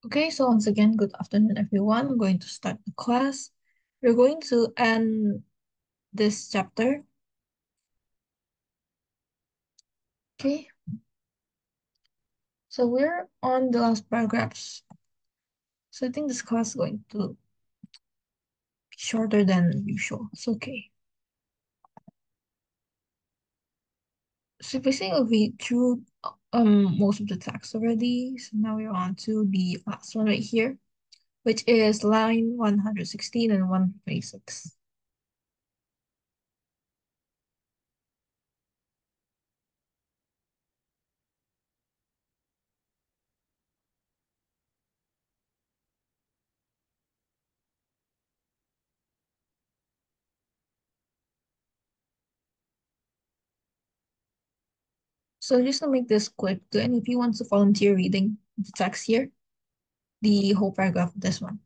Okay, so once again, good afternoon, everyone. I'm going to start the class. We're going to end this chapter. Okay, so we're on the last paragraphs. So I think this class is going to be shorter than usual. It's okay. So basically, we through most of the text already. So now we're on to the last one right here, which is line 116 and 126. So just to make this quick, do any of you want to volunteer reading the text here? The whole paragraph of this one.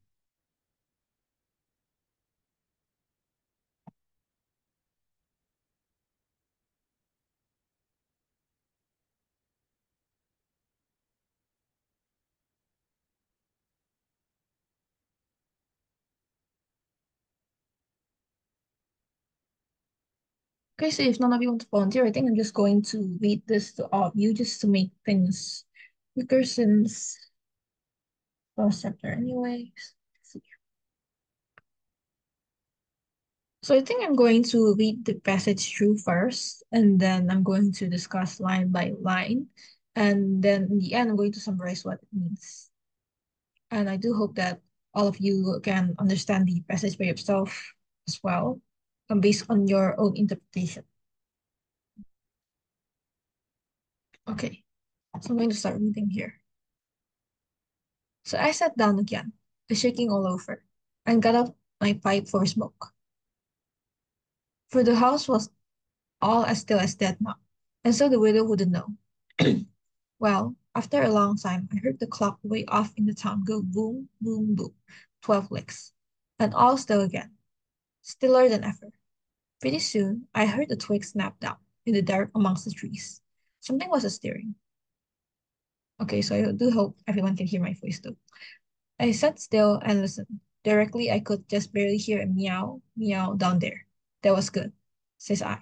Okay, so if none of you want to volunteer, I think I'm just going to read this to all of you just to make things quicker since first chapter anyways. Let's see. So I think I'm going to read the passage through first, and then I'm going to discuss line by line. And then in the end, I'm going to summarize what it means. And I do hope that all of you can understand the passage by yourself as well, based on your own interpretation. Okay, so I'm going to start reading here. So I sat down again, shaking all over, and got out my pipe for smoke. For the house was all as still as dead now, and so the widow wouldn't know. Well, after a long time, I heard the clock way off in the town go boom, boom, boom, 12 licks, and all still again, stiller than ever. Pretty soon, I heard a twig snap down in the dark amongst the trees. Something was stirring. Okay, so I do hope everyone can hear my voice too. I sat still and listened. Directly, I could just barely hear a meow, meow down there. That was good, says I.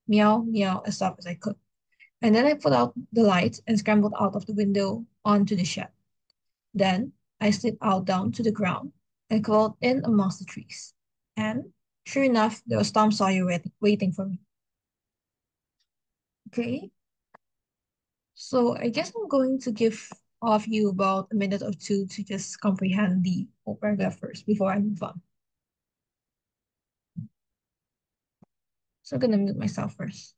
Meow, meow, as soft as I could. And then I put out the light and scrambled out of the window onto the shed. Then I slipped out down to the ground and crawled in amongst the trees. And sure enough, there was Tom Sawyer waiting for me. Okay, so I guess I'm going to give all of you about a minute or two to just comprehend the whole paragraph first before I move on. So I'm gonna mute myself first.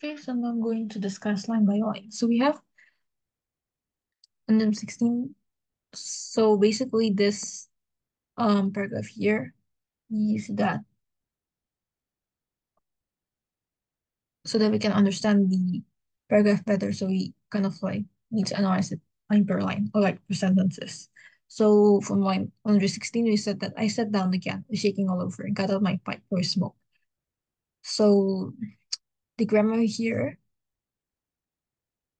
Okay, so now I'm going to discuss line by line. So we have and 16. So basically this paragraph here is that so that we can understand the paragraph better. So we kind of like need to analyze it line per line or like per sentences. So from line 116, we said that I sat down again, shaking all over, and got out my pipe for smoke. So the grammar here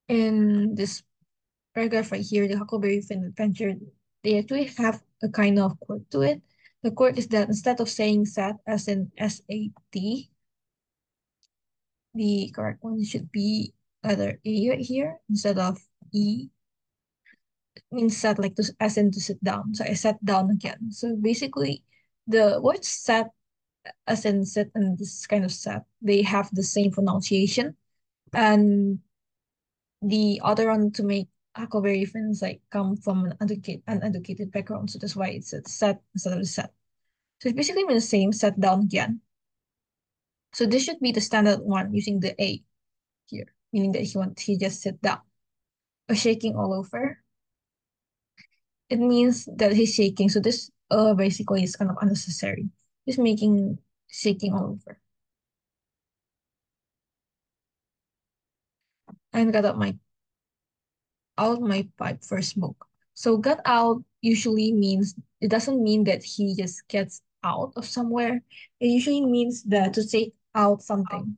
in this paragraph right here, the Huckleberry Finn adventure, they actually have a kind of quirk to it. The quirk is that instead of saying sat as in SAT, the correct one should be letter A right here instead of E. It means sat like to as in to sit down. So I sat down again. So basically, the word sat as in sit and this kind of sat, they have the same pronunciation. And the other one to make Huckleberry Finns like come from uneducated background. So that's why it's a set instead of a set. So it's basically the same, sat down again. So this should be the standard one using the A here, meaning that he just sit down. Or shaking all over. It means that he's shaking. So this basically is kind of unnecessary. He's making shaking all over. And got out my pipe for smoke. So got out usually means it doesn't mean that he just gets out of somewhere. It usually means that to take out something.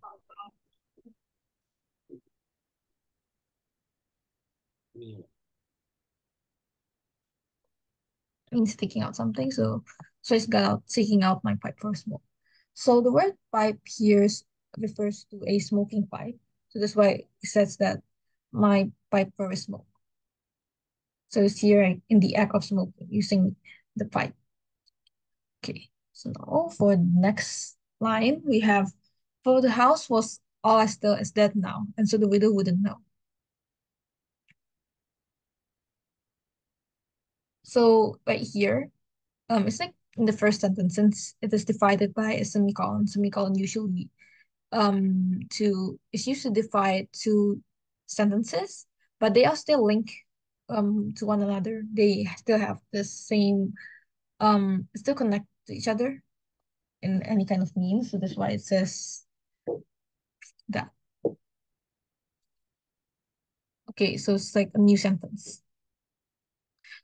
Means taking out something. So it's got out taking out my pipe for smoke. So the word pipe here refers to a smoking pipe. So that's why it says that my pipe for smoke. So it's here in the act of smoking using the pipe. Okay, so now for the next line, we have, for the house was all as still as dead now, and so the widow wouldn't know. So right here, it's like in the first sentence, since it is divided by a semicolon, semicolon usually to it's used to divide two sentences, but they are still linked to one another. They still have the same still connect to each other in any kind of means. So that's why it says that. Okay, so it's like a new sentence.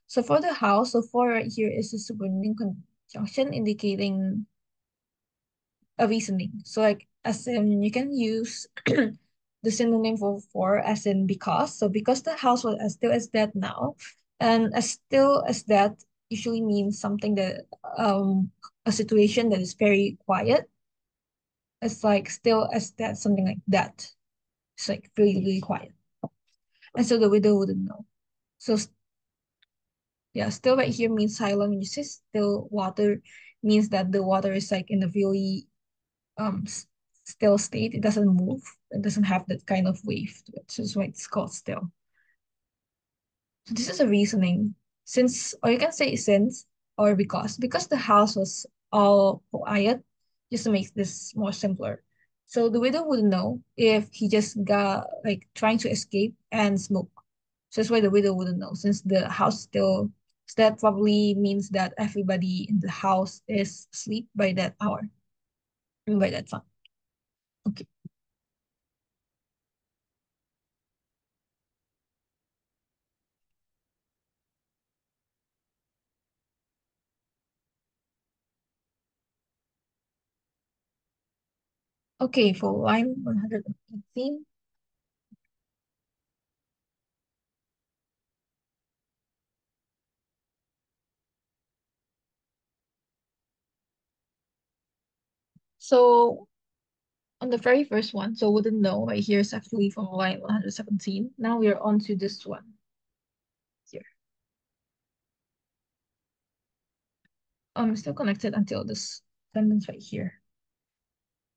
So for the house, so for right here is a subordinate conjunction indicating a reasoning. So like as in you can use the synonym for as in because. So because the house was as still as that now, and as still as that usually means something that a situation that is very quiet. It's like still as that, something like that. It's like really, really quiet. And so the widow wouldn't know. So yeah, still right here means silent. When you say still water means that the water is like in a really still state. It doesn't move. It doesn't have that kind of wave to it. So that's why it's called still. So this is a reasoning. Since, or you can say since or because the house was all quiet, just to make this more simpler. So the widow would know if he just got like trying to escape and smoke. So that's why the widow wouldn't know, since the house still, so that probably means that everybody in the house is asleep by that hour, by that time. Okay. Okay, for line 118. So on the very first one, so wouldn't know right here is actually from line 117. Now we are on to this one here. Still connected until this sentence right here.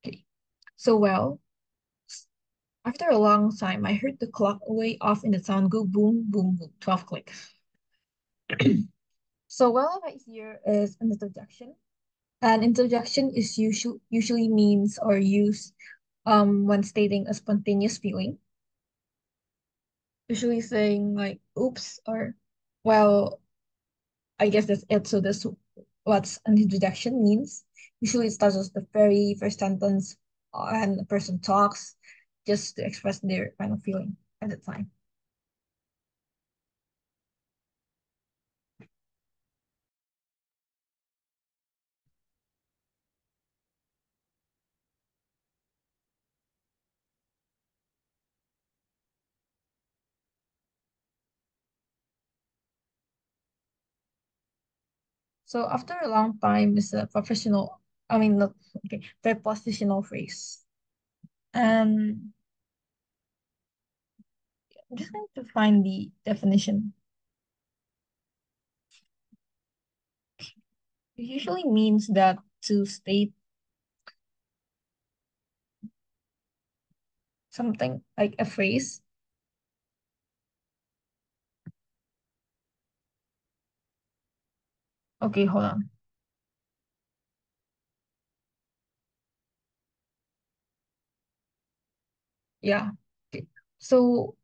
Okay. So well, after a long time, I heard the clock way off in the town go boom, boom, boom, 12 clicks. So well right here is an interjection. An interjection is usually means or used when stating a spontaneous feeling. Usually saying like oops or well, I guess that's it. So that's what an introduction means. Usually it starts with the very first sentence and the person talks just to express their kind of feeling at the time. So after a long time is a professional, I mean, not, okay, prepositional phrase. And I'm just going to find the definition. It usually means that to state something like a phrase. Okay, hold on. Yeah. Okay. So,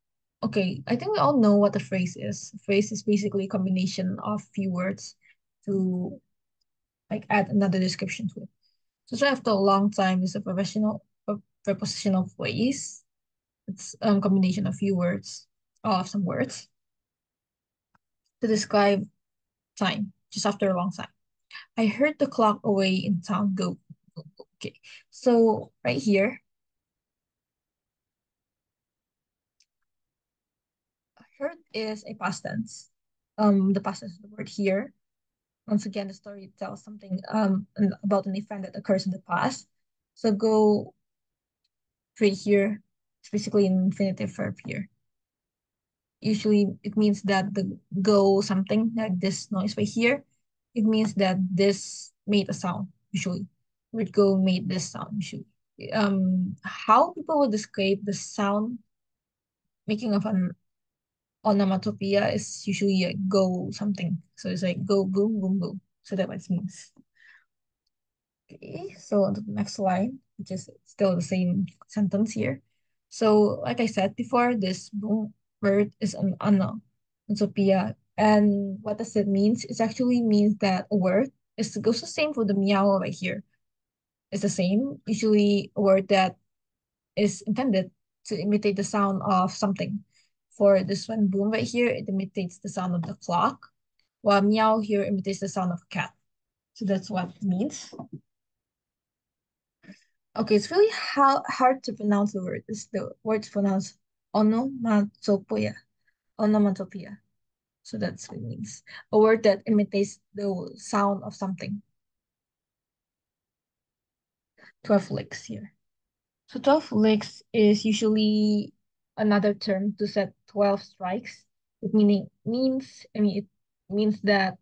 okay, I think we all know what a phrase is. A phrase is basically a combination of few words to like add another description to it. So try after a long time is a prepositional phrase. It's a combination of few words, of some words to describe time, just after a long time. I heard the clock away in town go. Okay. So right here, heard is a past tense. The past tense of the word here. Once again, the story tells something about an event that occurs in the past. So go right here. It's basically an infinitive verb here. Usually it means that the go something like this noise right here. It means that this made a sound usually. Would go made this sound usually. How people would describe the sound making of an onomatopoeia is usually a go something. So it's like go boom boom boom. So that what it means. Okay, so on to the next line, which is still the same sentence here. So like I said before, this boom word is an onomatopoeia. And what does it mean? It actually means that a word is goes the same for the meow right here. It's the same, usually a word that is intended to imitate the sound of something. For this one, boom right here, it imitates the sound of the clock, while meow here imitates the sound of a cat. So that's what it means. Okay, it's really hard to pronounce the word. It's the word's pronounced onomatopoeia. Onomatopoeia. So that's what it means. A word that imitates the sound of something. 12 licks here. So 12 licks is usually another term to set 12 strikes. It means that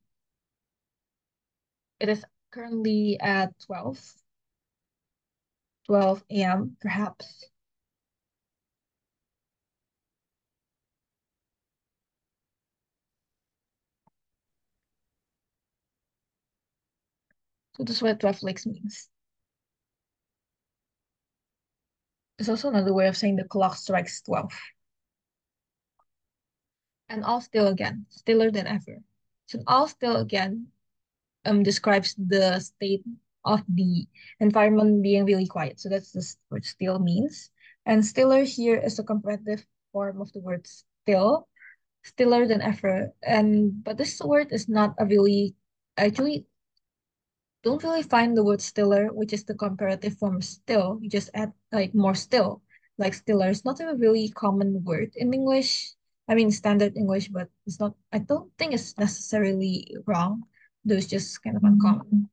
it is currently at 12 a.m. perhaps. So this is what 12 licks means. It's also another way of saying the clock strikes 12. And all still again, stiller than ever. So all still again describes the state of the environment being really quiet. So that's what still means. And stiller here is a comparative form of the word still, stiller than ever. And but this word is not a really actually don't really find the word stiller, which is the comparative form of still. You just add like more still, like stiller. It's not a really common word in English. I mean, standard English, but it's not, I don't think it's necessarily wrong. Though it's just kind of uncommon.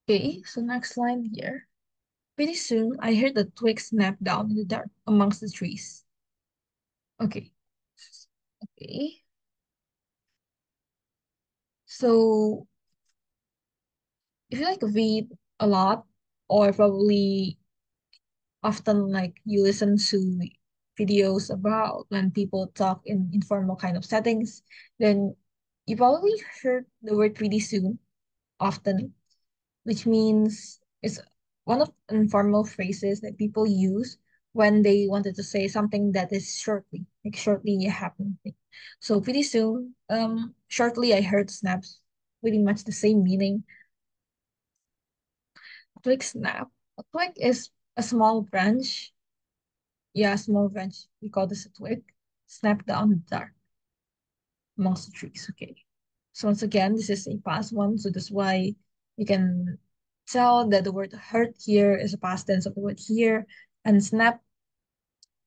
Okay, so next line here. Pretty soon, I heard a twig snap down in the dark amongst the trees. Okay, okay. So if you like read a lot, or probably often like you listen to videos about when people talk in informal kind of settings, then you probably heard the word pretty soon often, which means it's one of informal phrases that people use when they wanted to say something that is shortly, like shortly happening. So pretty soon, shortly I heard snaps, pretty much the same meaning. Twig snap. A twig is a small branch. Yeah, small branch. We call this a twig. Snap down in the dark amongst the trees. Okay. So once again, this is a past one, so that's why You can tell that the word hurt here is a past tense of the word here, and snap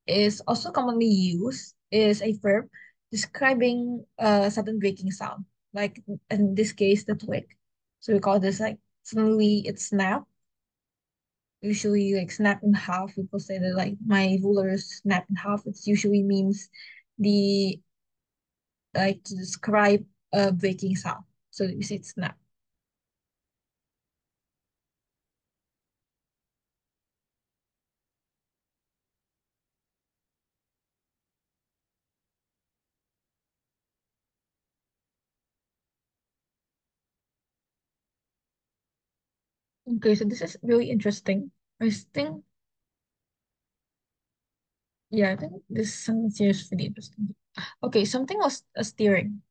is also commonly used is a verb describing a sudden breaking sound, like in this case, the twig. So we call this like suddenly it snap. Usually like snap in half. People say that like my ruler snap in half. It usually means the like to describe a breaking sound. So we say snap. Okay, so this is really interesting. I think, yeah, I think this sentence here is really interesting. Okay, something was a steering.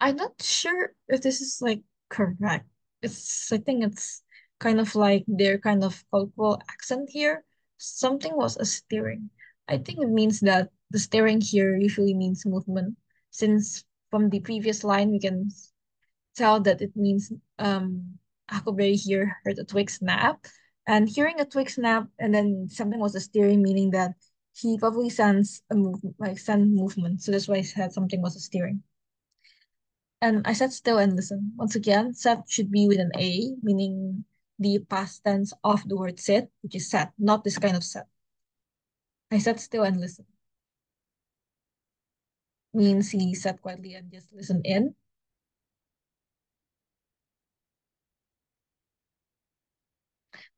I'm not sure if this is like correct. I think it's kind of like their kind of cultural accent here. Something was a steering. I think it means that the steering here usually means movement. Since from the previous line we can tell that it means Huckleberry here heard a twig snap. And hearing a twig snap and then something was a steering, meaning that he probably sends a movement like send movement. So that's why I said something was a steering. And I sat still and listened. Once again, sat should be with an A, meaning the past tense of the word sit, which is sat, not this kind of sat. I sat still and listened means he sat quietly and just listened in.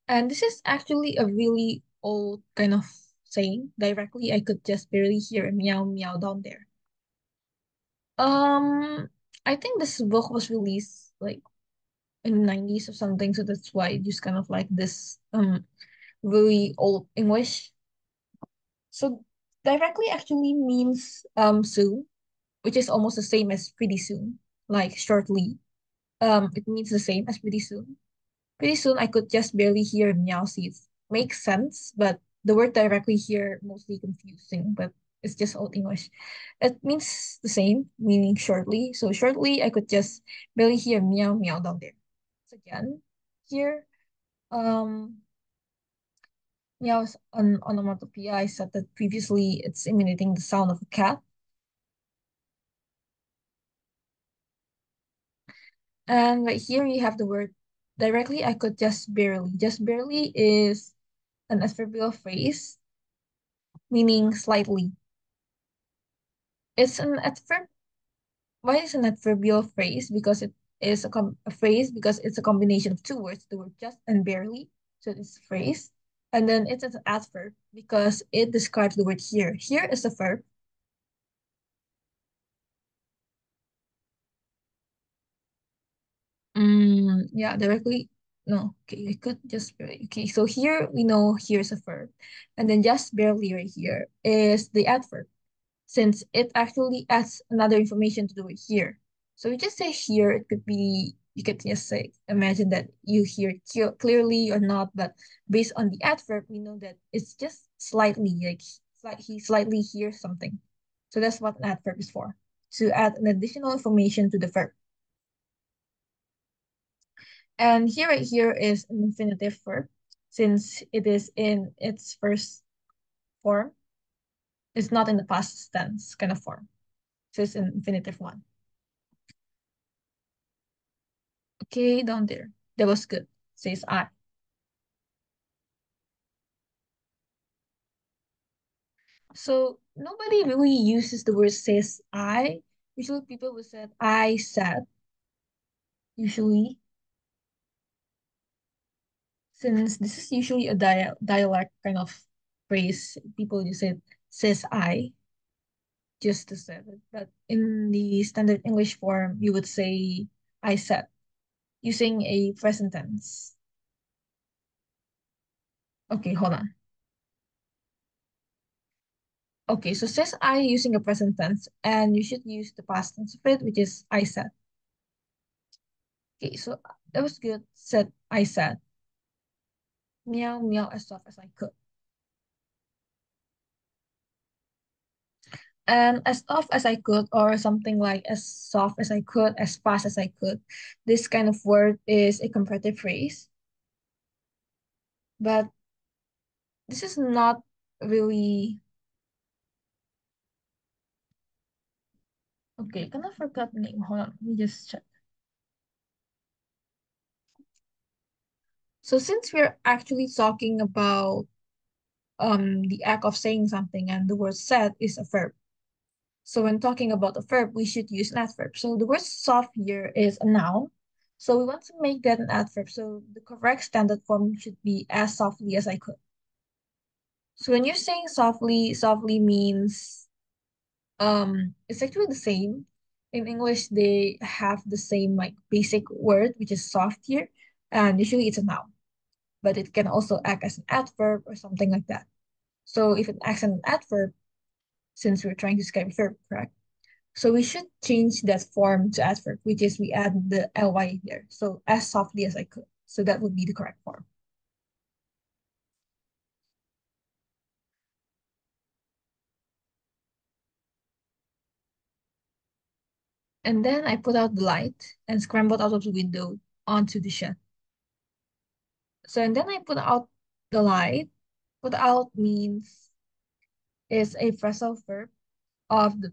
And this is actually a really old kind of saying. Directly, I could just barely hear a meow meow down there. Um, I think this book was released like in the 90s or something, so that's why it just kind of like this really old English. So directly actually means soon, which is almost the same as pretty soon, like shortly. It means the same as pretty soon. Pretty soon I could just barely hear meow seeds. Makes sense, but the word directly here mostly confusing, but it's just old English. It means the same, meaning shortly. So shortly I could just barely hear meow meow down there. So again, here, um meows on onomatopoeia, I said that previously it's imitating the sound of a cat. And right here you have the word directly, I could just barely. Just barely is an adverbial phrase meaning slightly. It's an adverb. Why is an adverbial phrase? Because it is a phrase because it's a combination of two words, the word just and barely. So it's a phrase. And then it's an adverb because it describes the word here. Here is a verb. Yeah, directly. No, okay, I could just barely. Okay, so here we know here's a verb. And then just barely right here is the adverb, since it actually adds another information to do it here. So we just say here, it could be, you could just say, imagine that you hear it clearly or not, but based on the adverb, we know that it's just slightly, like he slightly hears something. So that's what an adverb is for, to add an additional information to the verb. And here, right here is an infinitive verb, since it is in its first form. It's not in the past tense kind of form. So it's an infinitive one. Okay, down there. That was good, says I. So nobody really uses the word says I. Usually people will say I said, usually, since this is usually a dialect kind of phrase, people just say says I just to say it. But in the standard English form, you would say I said, using a present tense. Okay, hold on. Okay, so says I using a present tense, and you should use the past tense of it, which is I said. Okay, so that was good. Said I said meow meow as soft as I could. And as off as I could, or something like as soft as I could, as fast as I could. This kind of word is a comparative phrase, but this is not really okay. Kind of forgot the name. Hold on, let me just check. So since we're actually talking about the act of saying something and the word said is a verb. So when talking about a verb, we should use an adverb. So the word soft here is a noun. So we want to make that an adverb. So the correct standard form should be as softly as I could. So when you're saying softly, softly means it's actually the same. In English, they have the same like basic word, which is soft here, and usually it's a noun, but it can also act as an adverb or something like that. So if it acts as an adverb, since we're trying to describe a verb, correct? So we should change that form to adverb, which is we add the ly there. So as softly as I could. So that would be the correct form. And then I put out the light and scrambled out of the window onto the shed. So and then I put out the light. Put out means is a phrasal verb of the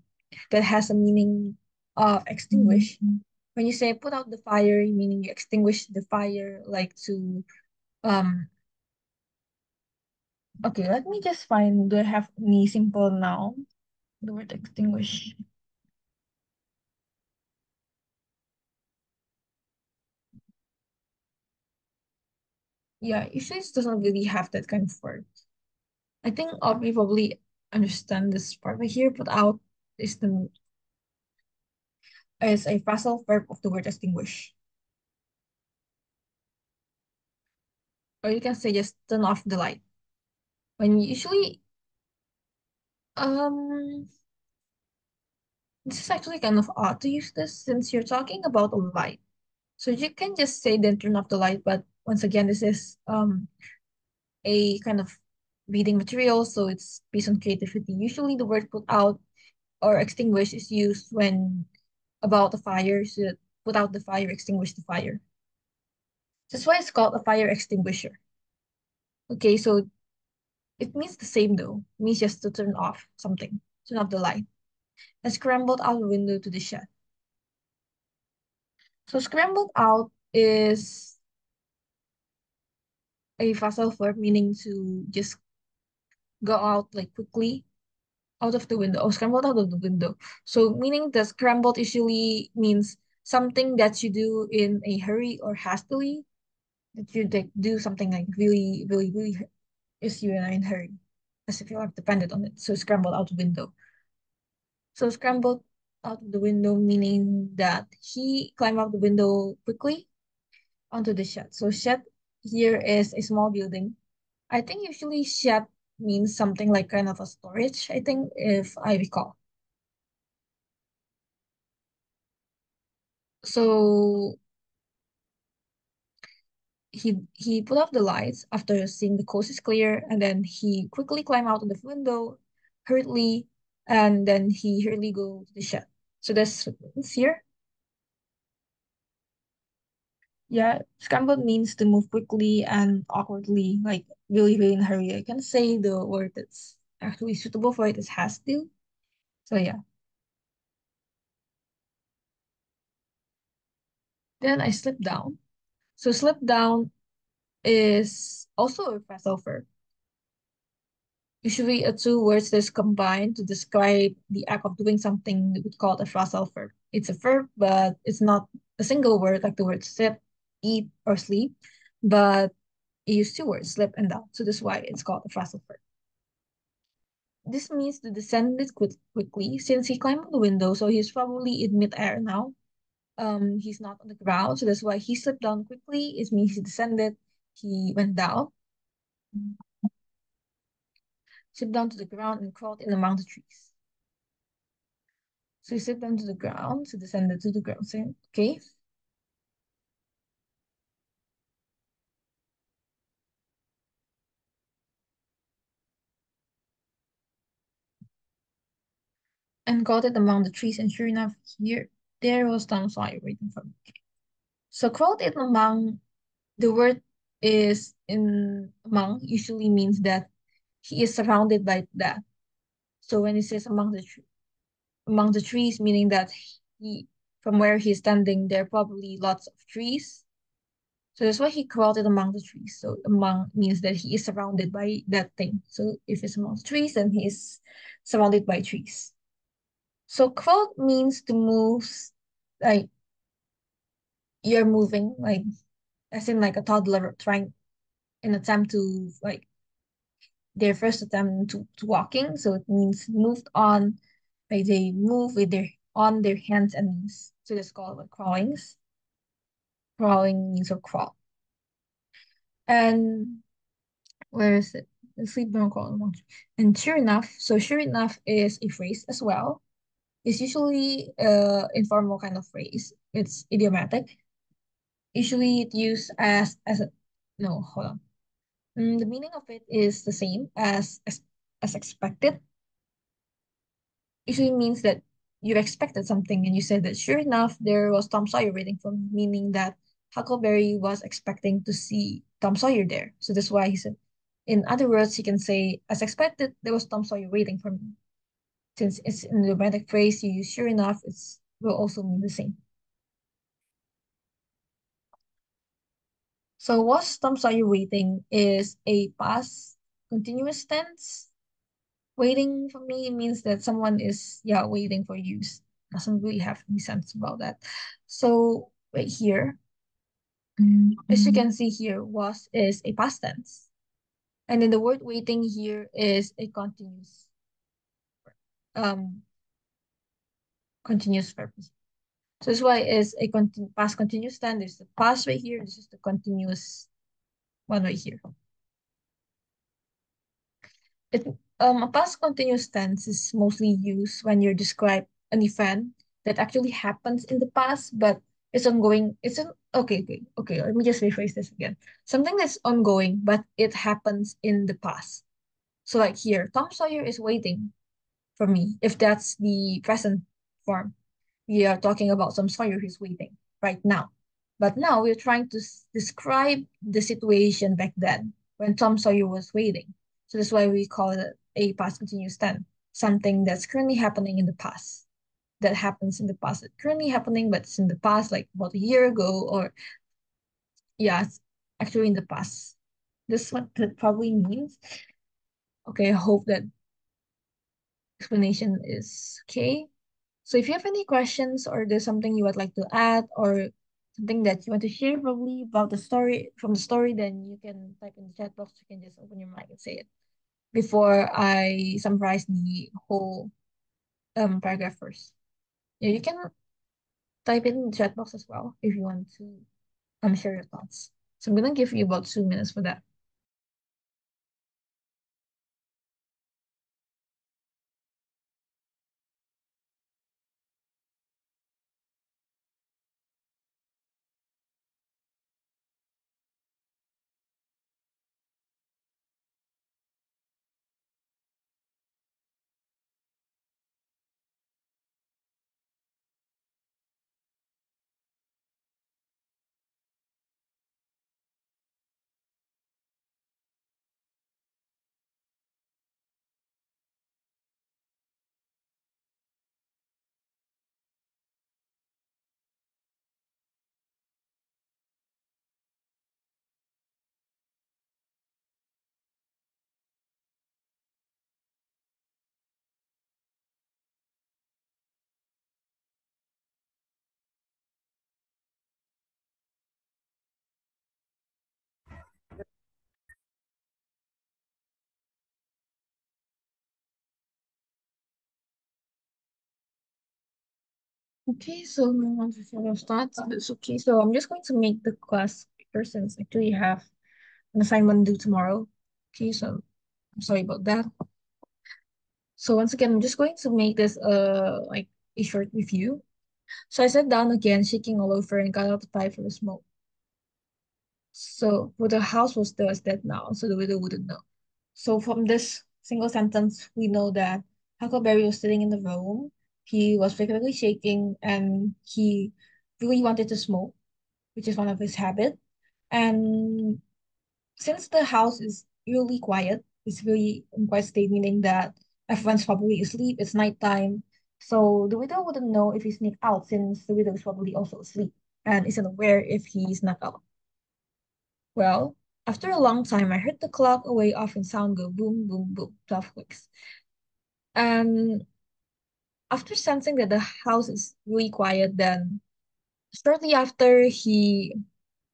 that has a meaning of extinguish. When you say put out the fire, meaning you extinguish the fire, like to okay, let me just find do I have any simple noun? The word extinguish. Yeah, usually it doesn't really have that kind of word. I think I'll probably understand this part, but here put out is the is a phrasal verb of the word extinguish. Or you can say just turn off the light. When usually um this is actually kind of odd to use this since you're talking about a light. So you can just say then turn off the light, but once again, this is a kind of reading material, so it's based on creativity. Usually the word put out or extinguish is used when about a fire, so that put out the fire, extinguish the fire. That's why it's called a fire extinguisher. Okay, so it means the same though. It means just to turn off something, turn off the light. And scrambled out the window to the shed. So scrambled out is a phrasal verb meaning to just go out like quickly out of the window or scrambled out of the window. So meaning the scrambled usually means something that you do in a hurry or hastily, that you like, do something like really, really, really is you are in a hurry, as if you are dependent on it. So scrambled out the window. So scrambled out of the window meaning that he climbed out the window quickly onto the shed. So shed here is a small building. I think usually shed means something like kind of a storage, I think, if I recall. So he put off the lights after seeing the coast is clear, and then he quickly climbed out of the window, hurriedly, and then he hurriedly go to the shed. So that's it's here. Yeah, scrambled means to move quickly and awkwardly, like really, really in a hurry. I can say the word that's actually suitable for it is has to. So yeah. Then I slipped down. So slip down is also a phrasal verb. Usually, two words that's combined to describe the act of doing something we would call a phrasal verb. It's a verb, but it's not a single word like the word sit, eat, or sleep, but it uses two words, slip and down. So that's why it's called a phrasal verb. This means to descend it quickly since he climbed on the window, so he's probably in midair now. He's not on the ground, so that's why he slipped down quickly. It means he descended, he went down, slipped down to the ground and crawled in among the trees. So he slipped down to the ground, so descended to the ground. So, okay. and crawled it among the trees, and sure enough, here there was Tom Sawyer waiting for me. So crawled it among, the word is in among usually means that he is surrounded by that. So when it says among the trees, meaning that he from where he's standing, there are probably lots of trees. So that's why he crawled it among the trees. So among means that he is surrounded by that thing. So if it's among the trees, then he is surrounded by trees. So crawl means to move, like you're moving, like as in like a toddler trying an attempt to like their first attempt to walking. So it means moved on, like they move with their on their hands and knees. So that's called like crawlings. Crawling means to crawl. And where is it? The sleep don't crawl along. And sure enough, so sure enough is a phrase as well. It's usually informal kind of phrase. It's idiomatic. Usually it used as a no, hold on. The meaning of it is the same as expected. Usually means that you expected something and you said that sure enough there was Tom Sawyer waiting for me, meaning that Huckleberry was expecting to see Tom Sawyer there. So that's why he said, in other words, he can say, as expected, there was Tom Sawyer waiting for me. Since it's in the romantic phrase you use sure enough, it's will also mean the same. So was Tom Sawyer waiting is a past continuous tense. Waiting for me means that someone is, yeah, waiting for you. Doesn't really have any sense about that. So right here, as you can see here, was is a past tense. And then the word waiting here is a um continuous verb. So that's why it's a past continuous tense. There's the past right here. This is the continuous one right here. It a past continuous tense is mostly used when you describe an event that actually happens in the past, but it's ongoing. It's an okay. Let me just rephrase this again. Something that's ongoing, but it happens in the past. So like here, Tom Sawyer is waiting for me. If that's the present form, we are talking about Tom Sawyer who's waiting right now. But now we're trying to describe the situation back then when Tom Sawyer was waiting. So that's why we call it a past continuous tense, something that's currently happening in the past. That happens in the past. It's currently happening, but it's in the past, like about a year ago, or yeah, it's actually in the past. This is what that probably means. Okay, I hope that explanation is okay. So if you have any questions or there's something you would like to add or something that you want to share probably about the story from the story, then you can type in the chat box. You can just open your mic and say it before I summarize the whole paragraph first. Yeah, you can type in the chat box as well if you want to share your thoughts. So I'm gonna give you about 2 minutes for that. Okay, so no one to share your thoughts. It's okay. So I'm just going to make the class quicker since I actually have an assignment due tomorrow. Okay, so I'm sorry about that. So once again, I'm just going to make this like a short review. So I sat down again, shaking all over, and got out the pipe for a smoke. So, the house was still as dead now, so the widow wouldn't know. So from this single sentence, we know that Huckleberry was sitting in the room. He was frequently shaking and he really wanted to smoke, which is one of his habits. And since the house is really quiet, it's really in quiet state, meaning that everyone's probably asleep, it's nighttime. So the widow wouldn't know if he sneaked out since the widow is probably also asleep and isn't aware if he snuck out. Well, after a long time, I heard the clock away off in sound go boom, boom, boom, 12 clicks. And after sensing that the house is really quiet, then shortly after he,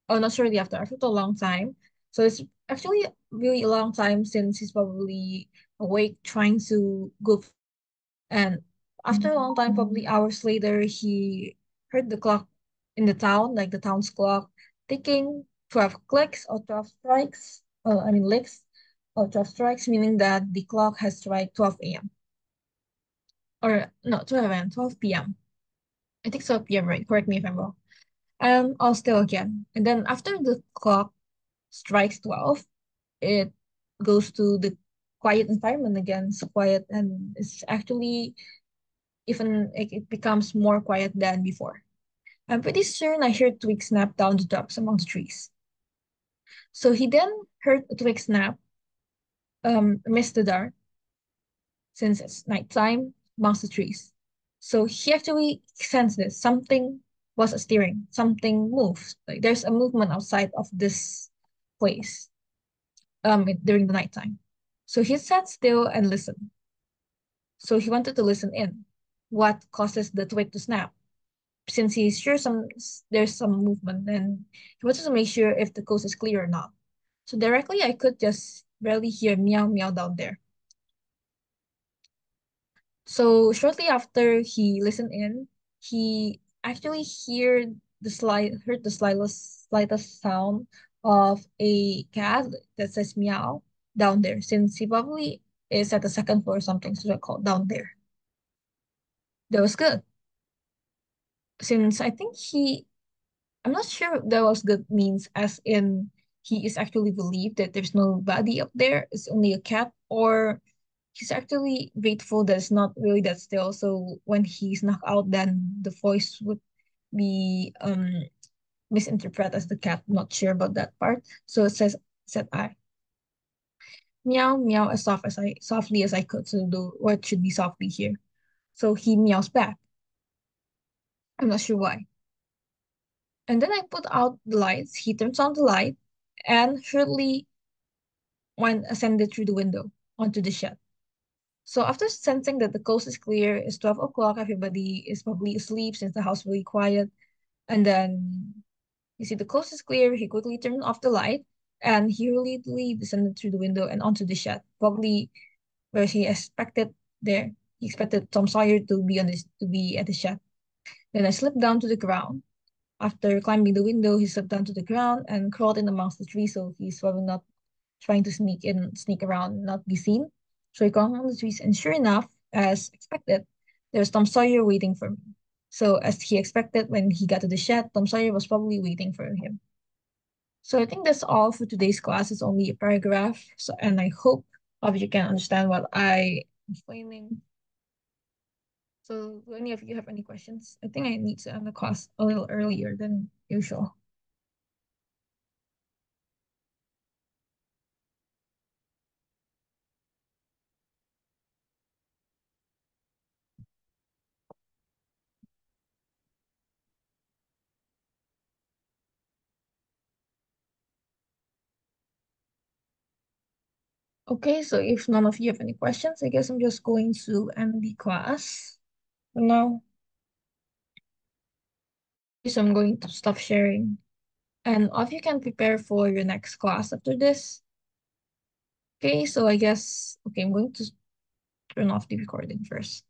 oh, not shortly after a long time. So it's actually really a long time since he's probably awake trying to go. And after a long time, probably hours later, he heard the clock in the town, like the town's clock, ticking 12 clicks or 12 strikes, I mean licks or 12 strikes, meaning that the clock has strike 12 a.m. Or no, 12 a.m., 12 p.m. I think 12 p.m., right? Correct me if I'm wrong. I'll still again. And then after the clock strikes 12, it goes to the quiet environment again. It's quiet and it's actually even like, it becomes more quiet than before. I'm pretty certain I heard Twig snap down the ducks among the trees. So he then heard a twig snap amidst the dark, since it's nighttime, amongst the trees. So he actually sensed this. Something was stirring. Something moves. Like there's a movement outside of this place during the nighttime. So he sat still and listened. So he wanted to listen in. What causes the twig to snap? Since he's sure there's some movement, and he wanted to make sure if the coast is clear or not. So directly, I could just barely hear meow meow down there. So shortly after he listened in, he actually heard the slightest sound of a cat that says meow down there, since he probably is at the second floor or something, so I called down there. That was good. Since I think I'm not sure if that was good means as in he is actually believed that there's nobody up there, it's only a cat, or he's actually grateful that it's not really that still. So when he's knocked out, then the voice would be misinterpreted as the cat. Not sure about that part. So it said I meow meow as softly as I could. So the word should be softly here. So he meows back. I'm not sure why. And then I put out the lights. He turns on the light and hurriedly went ascended through the window onto the shed. So after sensing that the coast is clear, it's 12 o'clock, everybody is probably asleep since the house is really quiet. And then you see the coast is clear, he quickly turned off the light and he hurriedly descended through the window and onto the shed, probably where there. He expected Tom Sawyer to be at the shed. Then I slipped down to the ground. After climbing the window, he slipped down to the ground and crawled in amongst the trees, so he's probably not trying to sneak around, not be seen. So he climbed on the trees, and sure enough, as expected, there's Tom Sawyer waiting for me. So as he expected, when he got to the shed, Tom Sawyer was probably waiting for him. So I think that's all for today's class. It's only a paragraph, so and I hope all of you can understand what I am explaining. So do any of you have any questions? I think I need to end the class a little earlier than usual. Okay, so if none of you have any questions, I guess I'm just going to end the class for now. So I'm going to stop sharing. And all of you can prepare for your next class after this. Okay, so I guess, okay, I'm going to turn off the recording first.